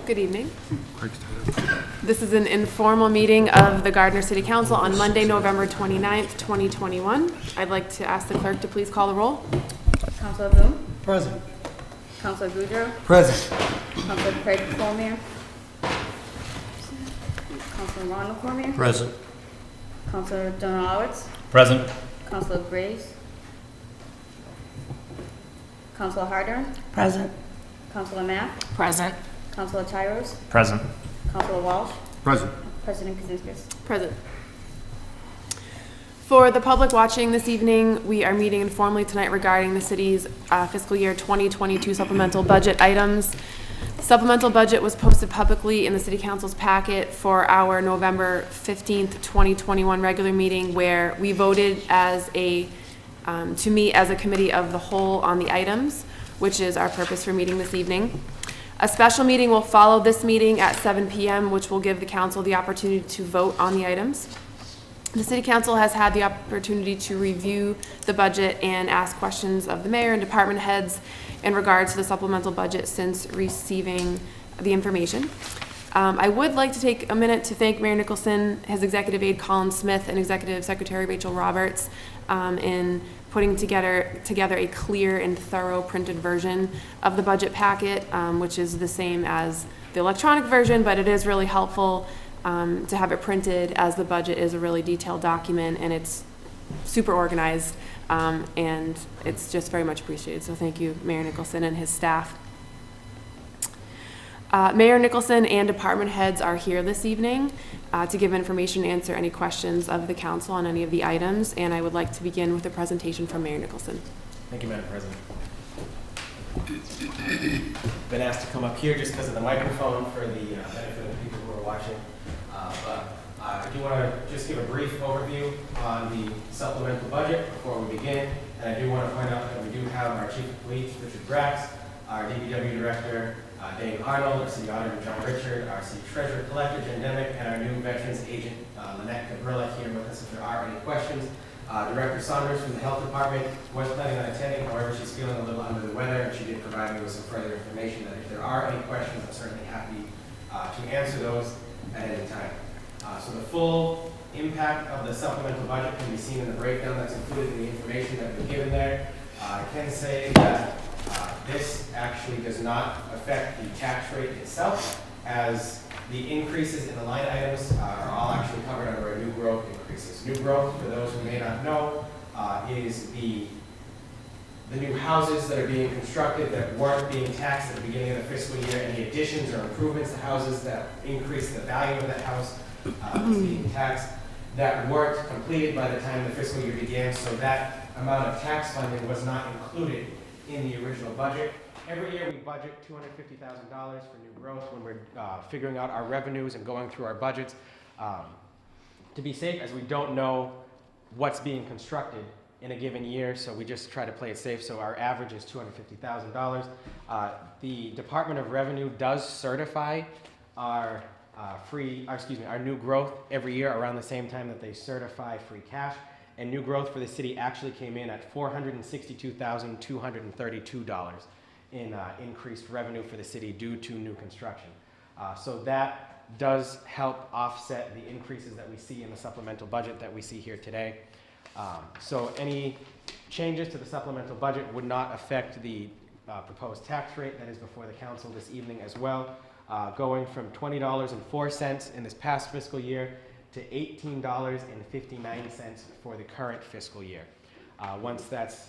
Good evening. This is an informal meeting of the Gardner City Council on Monday, November 29th, 2021. I'd like to ask the clerk to please call the roll. Councilor Bloom? Present. Councilor Goudreau? Present. Councilor Craig Cormier? Councilor Ronald Cormier? Present. Councilor Donalowitz? Present. Councilor Graves? Councilor Hardern? Present. Councilor Mack? Present. Councilor Tyros? Present. Councilor Walsh? Present. President Kaczynskis? Present. For the public watching this evening, we are meeting informally tonight regarding the city's fiscal year 2022 supplemental budget items. The supplemental budget was posted publicly in the City Council's packet for our November 15th, 2021 regular meeting, where we voted as to meet as a committee of the whole on the items, which is our purpose for meeting this evening. A special meeting will follow this meeting at 7 p.m., which will give the council the opportunity to vote on the items. The City Council has had the opportunity to review the budget and ask questions of the mayor and department heads in regards to the supplemental budget since receiving the information. I would like to take a minute to thank Mayor Nicholson, his executive aide Colin Smith, and executive secretary Rachel Roberts in putting together a clear and thorough printed version of the budget packet, which is the same as the electronic version, but it is really helpful to have it printed, as the budget is a really detailed document and it's super organized, and it's just very much appreciated. So thank you, Mayor Nicholson and his staff. Mayor Nicholson and department heads are here this evening to give information and answer any questions of the council on any of the items, and I would like to begin with a presentation from Mayor Nicholson. Thank you, Madam President. Been asked to come up here just because of the microphone for the benefit of the people who are watching, but I do want to just give a brief overview on the supplemental budget before we begin, and I do want to point out that we do have our Chief of Police, Richard Brax, our DPW Director, Dave Arnold, our City Auditor, John Richard, our City Treasurer Collector, Jen Demick, and our new Veterans Agent, Lynette Cabrilla, here with us if there are any questions. Director Saunders from the Health Department was planning on attending, however, she's feeling a little under the weather, and she did provide me with some further information that if there are any questions, I'm certainly happy to answer those at any time. So the full impact of the supplemental budget can be seen in the breakdown that's included in the information that we've given there. I can say that this actually does not affect the tax rate itself, as the increases in the line items are all actually covered under our new growth increases. New growth, for those who may not know, is the new houses that are being constructed that weren't being taxed at the beginning of the fiscal year, and the additions or improvements to houses that increase the value of that house being taxed, that weren't completed by the time the fiscal year began, so that amount of tax funding was not included in the original budget. Every year we budget $250,000 for new growth when we're figuring out our revenues and going through our budgets to be safe, as we don't know what's being constructed in a given year, so we just try to play it safe. So our average is $250,000. The Department of Revenue does certify our our new growth every year around the same time that they certify free cash. And new growth for the city actually came in at $462,232 in increased revenue for the city due to new construction. So that does help offset the increases that we see in the supplemental budget that we see here today. So any changes to the supplemental budget would not affect the proposed tax rate that is before the council this evening as well, going from $20.04 in this past fiscal year to $18.59 for the current fiscal year. Once that's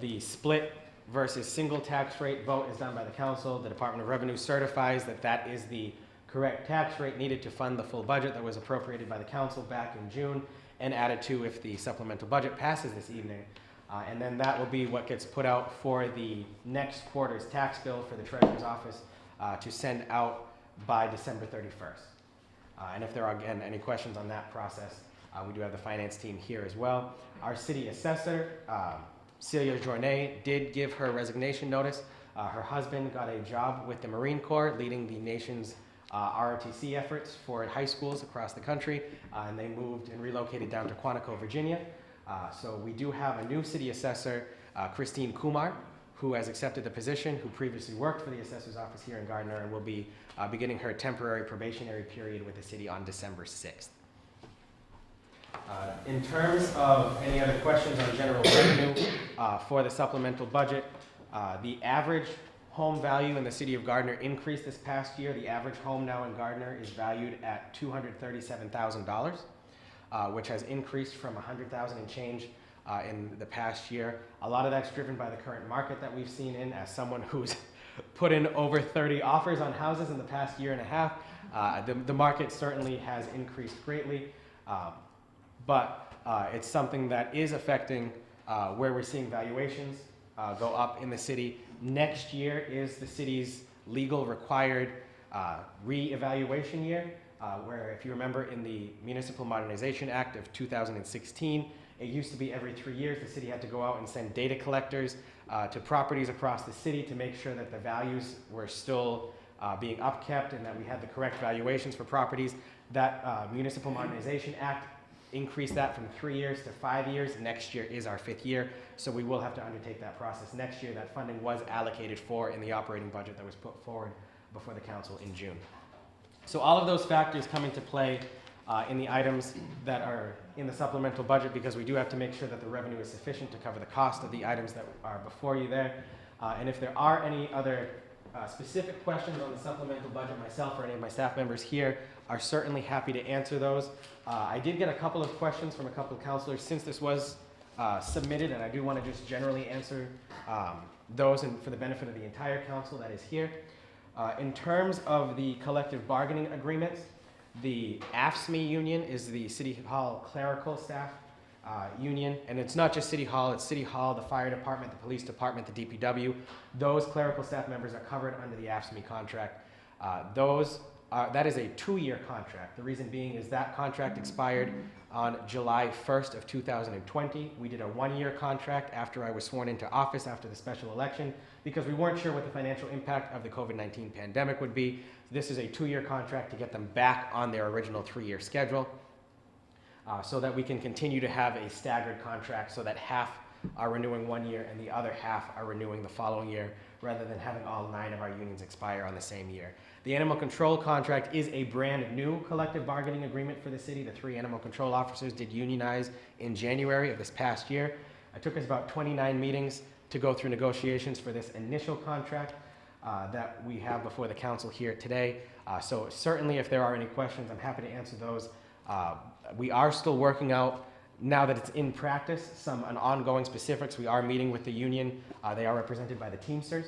the split versus single tax rate vote is done by the council, the Department of Revenue certifies that that is the correct tax rate needed to fund the full budget that was appropriated by the council back in June and added to if the supplemental budget passes this evening. And then that will be what gets put out for the next quarter's tax bill for the Treasurer's Office to send out by December 31st. And if there are, again, any questions on that process, we do have the finance team here as well. Our city assessor, Celia Journet, did give her resignation notice. Her husband got a job with the Marine Corps leading the nation's ROTC efforts for high schools across the country, and they moved and relocated down to Quantico, Virginia. So we do have a new city assessor, Christine Kumar, who has accepted the position, who previously worked for the assessor's office here in Gardner and will be beginning her temporary probationary period with the city on December 6th. In terms of any other questions on general revenue for the supplemental budget, the average home value in the city of Gardner increased this past year. The average home now in Gardner is valued at $237,000, which has increased from $100,000 and change in the past year. A lot of that's driven by the current market that we've seen in. As someone who's put in over 30 offers on houses in the past year and a half, the market certainly has increased greatly. But it's something that is affecting where we're seeing valuations go up in the city. Next year is the city's legal required re-evaluation year, where if you remember in the Municipal Modernization Act of 2016, it used to be every 3 years the city had to go out and send data collectors to properties across the city to make sure that the values were still being upkept and that we had the correct valuations for properties. That Municipal Modernization Act increased that from 3 years to 5 years. Next year is our 5th year, so we will have to undertake that process next year. That funding was allocated for in the operating budget that was put forward before the council in June. So all of those factors come into play in the items that are in the supplemental budget, because we do have to make sure that the revenue is sufficient to cover the cost of the items that are before you there. And if there are any other specific questions on the supplemental budget, myself or any of my staff members here are certainly happy to answer those. I did get a couple of questions from a couple of counselors since this was submitted, and I do want to just generally answer those and for the benefit of the entire council that is here. In terms of the collective bargaining agreements, the AFSCME union is the City Hall Clerical Staff union, and it's not just City Hall, it's City Hall, the Fire Department, the Police Department, the DPW. Those clerical staff members are covered under the AFSCME contract. That is a 2-year contract. The reason being is that contract expired on July 1st of 2020. We did a 1-year contract after I was sworn into office after the special election because we weren't sure what the financial impact of the COVID-19 pandemic would be. This is a 2-year contract to get them back on their original 3-year schedule so that we can continue to have a staggered contract so that half are renewing 1 year and the other half are renewing the following year, rather than having all 9 of our unions expire on the same year. The animal control contract is a brand new collective bargaining agreement for the city. The 3 animal control officers did unionize in January of this past year. It took us about 29 meetings to go through negotiations for this initial contract that we have before the council here today. So certainly if there are any questions, I'm happy to answer those. We are still working out, now that it's in practice, some ongoing specifics. We are meeting with the union. They are represented by the Teamsters.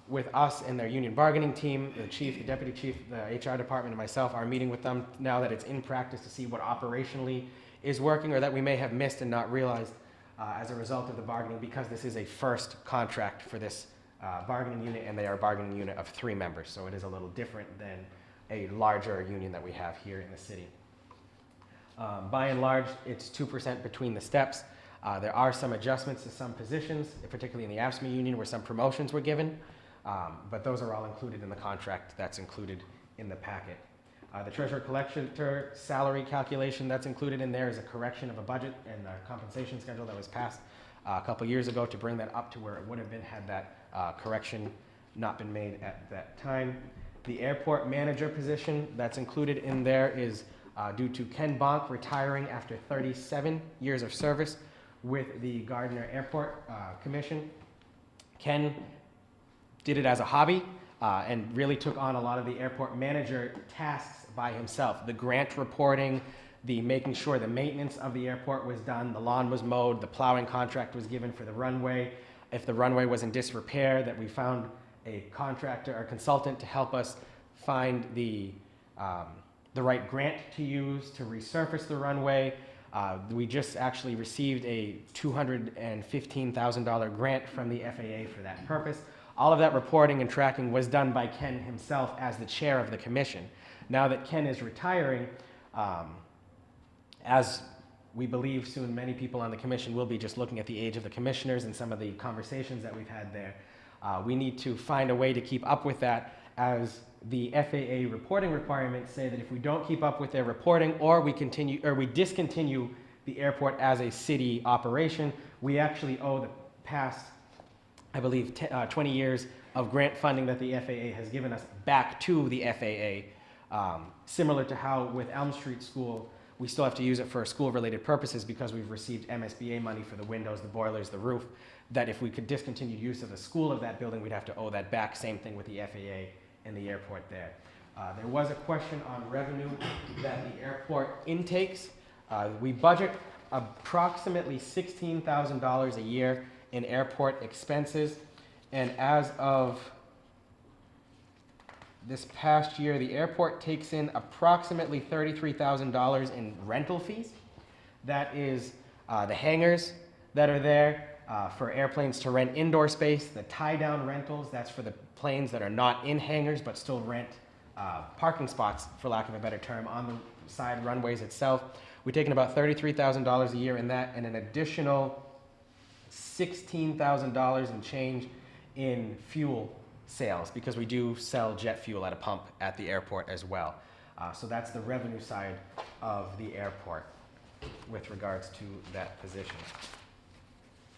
With us and their union bargaining team, the chief, the deputy chief, the HR department, and myself are meeting with them now that it's in practice to see what operationally is working or that we may have missed and not realized as a result of the bargaining, because this is a first contract for this bargaining unit, and they are a bargaining unit of 3 members. So it is a little different than a larger union that we have here in the city. By and large, it's 2% between the steps. There are some adjustments to some positions, particularly in the AFSCME union, where some promotions were given, but those are all included in the contract that's included in the packet. The treasurer collector salary calculation that's included in there is a correction of a budget and a compensation schedule that was passed a couple years ago to bring that up to where it would have been had that correction not been made at that time. The airport manager position that's included in there is due to Ken Bonk retiring after 37 years of service with the Gardner Airport Commission. Ken did it as a hobby and really took on a lot of the airport manager tasks by himself. The grant reporting, the making sure the maintenance of the airport was done, the lawn was mowed, the plowing contract was given for the runway. If the runway was in disrepair, that we found a contractor or consultant to help us find the right grant to use to resurface the runway. We just actually received a $215,000 grant from the FAA for that purpose. All of that reporting and tracking was done by Ken himself as the chair of the commission. Now that Ken is retiring, as we believe soon many people on the commission will be, just looking at the age of the commissioners and some of the conversations that we've had there, we need to find a way to keep up with that, as the FAA reporting requirements say that if we don't keep up with their reporting, or we discontinue the airport as a city operation, we actually owe the past I believe, 20 years of grant funding that the FAA has given us back to the FAA, similar to how with Elm Street School, we still have to use it for school-related purposes because we've received MSBA money for the windows, the boilers, the roof, that if we could discontinue use of the school of that building, we'd have to owe that back. Same thing with the FAA and the airport there. There was a question on revenue that the airport intakes. We budget approximately $16,000 a year in airport expenses, and as of this past year, the airport takes in approximately $33,000 in rental fees. That is the hangars that are there for airplanes to rent indoor space, the tie-down rentals, that's for the planes that are not in hangars but still rent parking spots, for lack of a better term, on the side runways itself. We take in about $33,000 a year in that, and an additional $16,000 and change in fuel sales, because we do sell jet fuel at a pump at the airport as well. So that's the revenue side of the airport with regards to that position.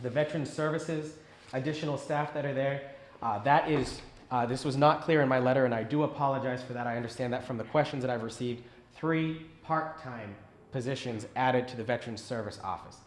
The Veterans Services additional staff that are there, that is, this was not clear in my letter, and I do apologize for that. I understand that from the questions that I've received. 3 part-time positions added to the Veterans Service Office.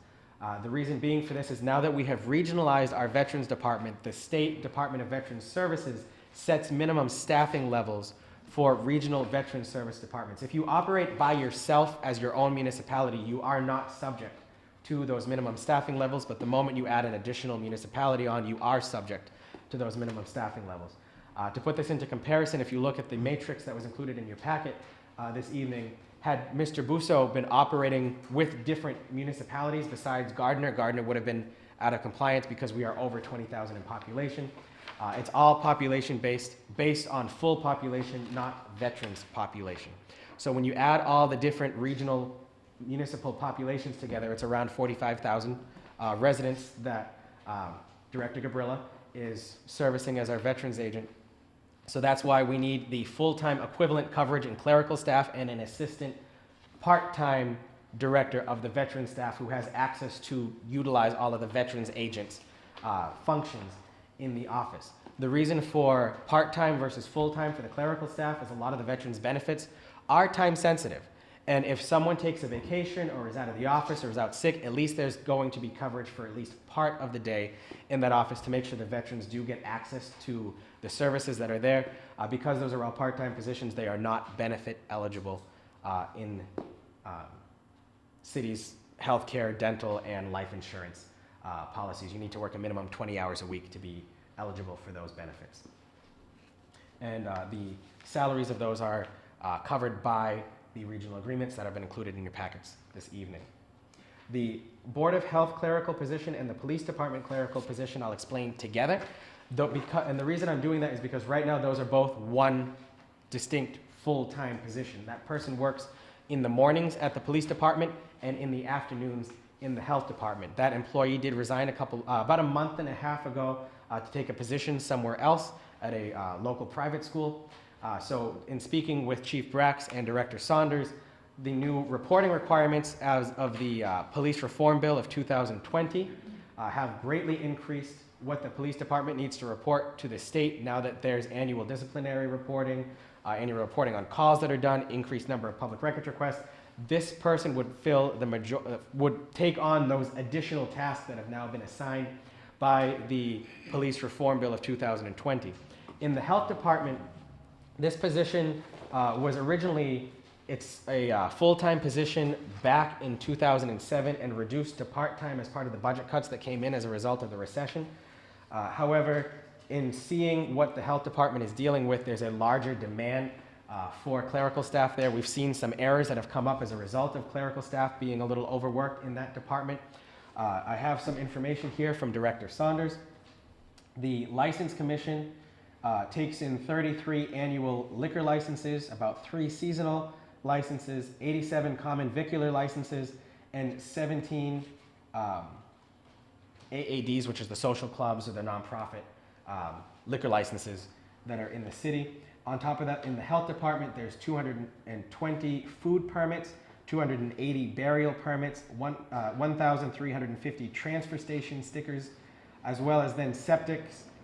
The reason being for this is now that we have regionalized our Veterans Department, the State Department of Veterans Services sets minimum staffing levels for regional Veterans Service departments. If you operate by yourself as your own municipality, you are not subject to those minimum staffing levels, but the moment you add an additional municipality on, you are subject to those minimum staffing levels. To put this into comparison, if you look at the matrix that was included in your packet this evening, had Mr. Busso been operating with different municipalities besides Gardner, Gardner would have been out of compliance because we are over 20,000 in population. It's all population based on full population, not veterans population. So when you add all the different regional municipal populations together, it's around 45,000 residents that Director Gabrilla is servicing as our veterans agent. So that's why we need the full-time equivalent coverage in clerical staff and an assistant part-time director of the veteran staff who has access to utilize all of the veterans agents' functions in the office. The reason for part-time versus full-time for the clerical staff is a lot of the veterans benefits are time sensitive. And if someone takes a vacation or is out of the office or is out sick, at least there's going to be coverage for at least part of the day in that office to make sure the veterans do get access to the services that are there. Because those are all part-time positions, they are not benefit eligible in cities' healthcare, dental, and life insurance policies. You need to work a minimum 20 hours a week to be eligible for those benefits. And the salaries of those are covered by the regional agreements that have been included in your packets this evening. The Board of Health clerical position and the Police Department clerical position I'll explain together. And the reason I'm doing that is because right now those are both one distinct full-time position. That person works in the mornings at the Police Department and in the afternoons in the Health Department. That employee did resign about a month and a half ago to take a position somewhere else at a local private school. So in speaking with Chief Brax and Director Saunders, the new reporting requirements as of the Police Reform Bill of 2020 have greatly increased what the police department needs to report to the state now that there's annual disciplinary reporting, annual reporting on calls that are done, increased number of public records requests. This person would would take on those additional tasks that have now been assigned by the Police Reform Bill of 2020. In the Health Department, this position was originally, it's a full-time position back in 2007 and reduced to part-time as part of the budget cuts that came in as a result of the recession. However, in seeing what the Health Department is dealing with, there's a larger demand for clerical staff there. We've seen some errors that have come up as a result of clerical staff being a little overworked in that department. I have some information here from Director Saunders. The License Commission takes in 33 annual liquor licenses, about 3 seasonal licenses, 87 common vicular licenses, and 17 AADs, which is the social clubs or the nonprofit liquor licenses that are in the city. On top of that, in the Health Department, there's 220 food permits, 280 burial permits, 1,350 transfer station stickers, as well as then septic,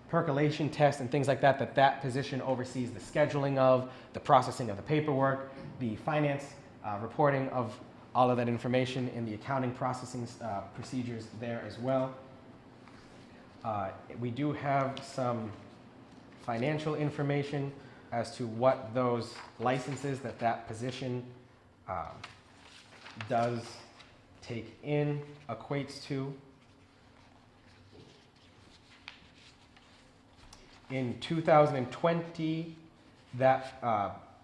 percolation tests, and things like that, that position oversees the scheduling of, the processing of the paperwork, the finance reporting of all of that information, and the accounting processing procedures there as well. We do have some financial information as to what those licenses that position does take in equates to. In 2020, that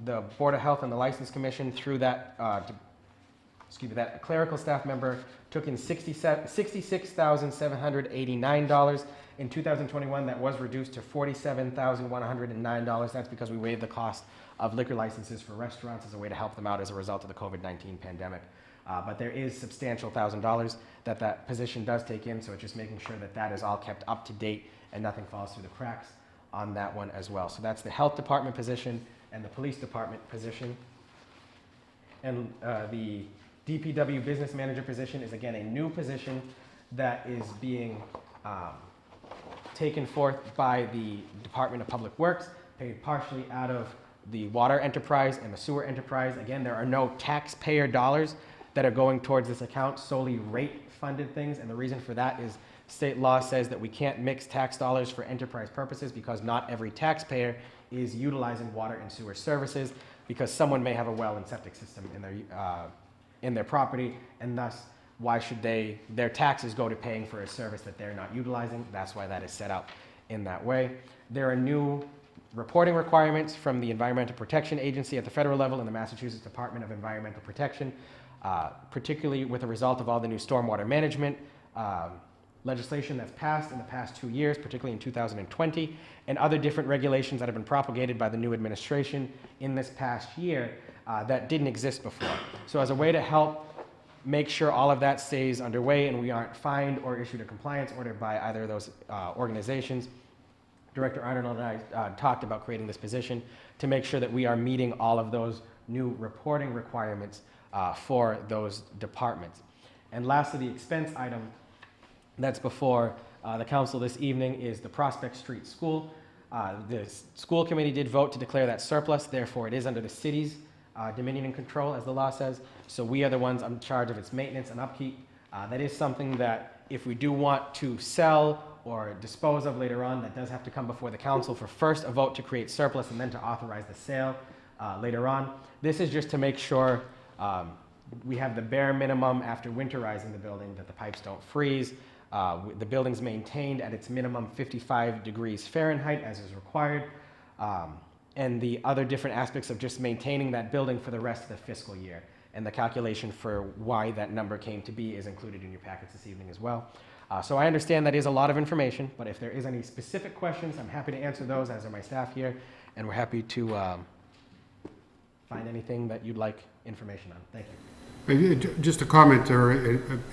the Board of Health and the License Commission, through that, that clerical staff member, took in $66,789. In 2021, that was reduced to $47,109. That's because we waived the cost of liquor licenses for restaurants as a way to help them out as a result of the COVID-19 pandemic. But there is substantial $1,000 that position does take in, so it's just making sure that is all kept up to date and nothing falls through the cracks on that one as well. So that's the health department position and the police department position. And the DPW business manager position is again a new position that is being taken forth by the Department of Public Works, paid partially out of the water enterprise and the sewer enterprise. Again, there are no taxpayer dollars that are going towards this account, solely rate funded things, and the reason for that is state law says that we can't mix tax dollars for enterprise purposes because not every taxpayer is utilizing water and sewer services, because someone may have a well and septic system in their property, and thus why should their taxes go to paying for a service that they're not utilizing? That's why that is set out in that way. There are new reporting requirements from the Environmental Protection Agency at the federal level and the Massachusetts Department of Environmental Protection, particularly with the result of all the new stormwater management legislation that's passed in the past 2 years, particularly in 2020, and other different regulations that have been propagated by the new administration in this past year that didn't exist before. So as a way to help make sure all of that stays underway and we aren't fined or issued a compliance order by either of those organizations, Director Arnold and I talked about creating this position to make sure that we are meeting all of those new reporting requirements for those departments. And lastly, the expense item that's before the council this evening is the Prospect Street School. The school committee did vote to declare that surplus, therefore it is under the city's dominion and control, as the law says. So we are the ones in charge of its maintenance and upkeep. That is something that if we do want to sell or dispose of later on, that does have to come before the council for first a vote to create surplus and then to authorize the sale later on. This is just to make sure we have the bare minimum after winterizing the building, that the pipes don't freeze. The building's maintained at its minimum 55 degrees Fahrenheit as is required, and the other different aspects of just maintaining that building for the rest of the fiscal year. And the calculation for why that number came to be is included in your packets this evening as well. So I understand that is a lot of information, but if there is any specific questions, I'm happy to answer those, as are my staff here, and we're happy to find anything that you'd like information on. Thank you. Just a comment or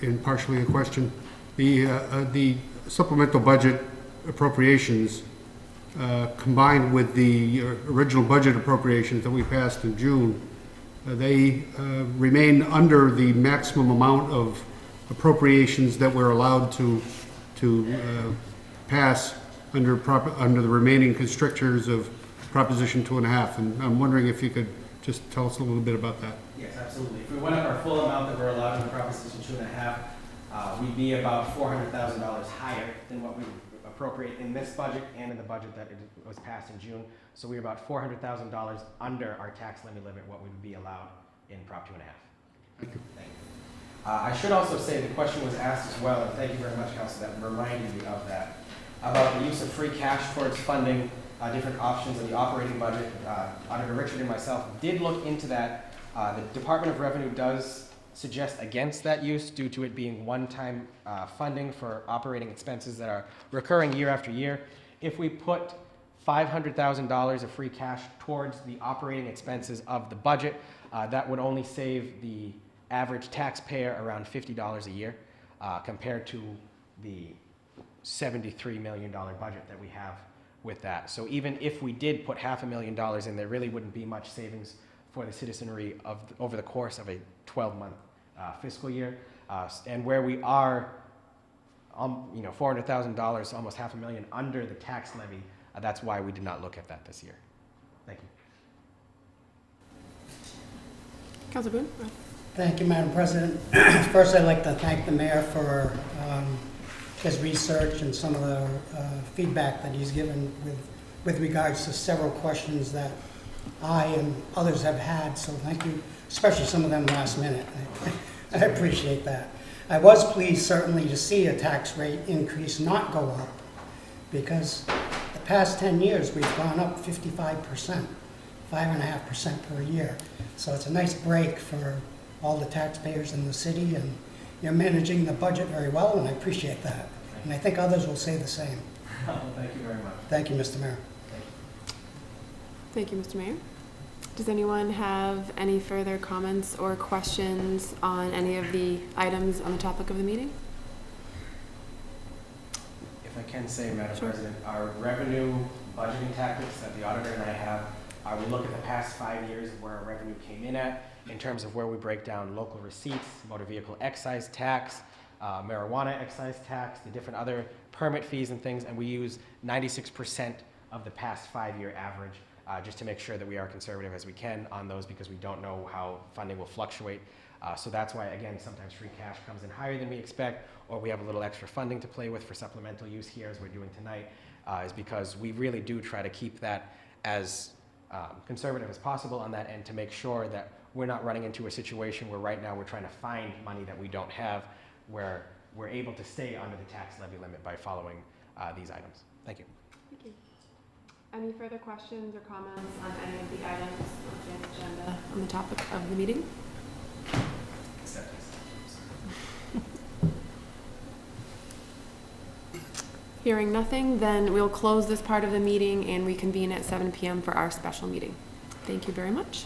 and partially a question. The supplemental budget appropriations combined with the original budget appropriations that we passed in June, they remain under the maximum amount of appropriations that we're allowed to pass under the remaining constrictors of Proposition 2.5. And I'm wondering if you could just tell us a little bit about that. Yes, absolutely. If we went up our full amount that we're allowed in Proposition 2.5, we'd be about $400,000 higher than what we appropriate in this budget and in the budget that was passed in June. So we're about $400,000 under our tax levy limit, what would be allowed in Prop 2.5. Thank you. Thank you. I should also say the question was asked as well, and thank you very much, Council, that reminded me of that, about the use of free cash towards funding different options in the operating budget. Auditor Richard and myself did look into that. The Department of Revenue does suggest against that use due to it being one-time funding for operating expenses that are recurring year after year. If we put $500,000 of free cash towards the operating expenses of the budget, that would only save the average taxpayer around $50 a year compared to the $73 million budget that we have with that. So even if we did put $500,000 in, there really wouldn't be much savings for the citizenry over the course of a 12-month fiscal year. And where we are $400,000, almost $500,000 under the tax levy. That's why we did not look at that this year. Thank you. Councilor Boone? Thank you, Madam President. First, I'd like to thank the mayor for his research and some of the feedback that he's given with regards to several questions that I and others have had. So thank you, especially some of them last minute. I appreciate that. I was pleased certainly to see a tax rate increase not go up, because the past 10 years we've gone up 55%, 5.5% per year. So it's a nice break for all the taxpayers in the city, and you're managing the budget very well, and I appreciate that. And I think others will say the same. Well, thank you very much. Thank you, Mr. Mayor. Thank you, Mr. Mayor. Does anyone have any further comments or questions on any of the items on the topic of the meeting? If I can say, Madam Sure. President, our revenue budgeting tactics that the auditor and I have, we look at the past 5 years of where our revenue came in at in terms of where we break down local receipts, motor vehicle excise tax, marijuana excise tax, the different other permit fees and things, and we use 96% of the past 5-year average just to make sure that we are conservative as we can on those, because we don't know how funding will fluctuate. So that's why, again, sometimes free cash comes in higher than we expect, or we have a little extra funding to play with for supplemental use here, as we're doing tonight, is because we really do try to keep that as conservative as possible on that end, to make sure that we're not running into a situation where right now we're trying to find money that we don't have, where we're able to stay under the tax levy limit by following these items. Thank you. Thank you. Any further questions or comments on any of the items on the agenda on the topic of the meeting? Hearing nothing, then we'll close this part of the meeting and reconvene at 7 p.m. for our special meeting. Thank you very much.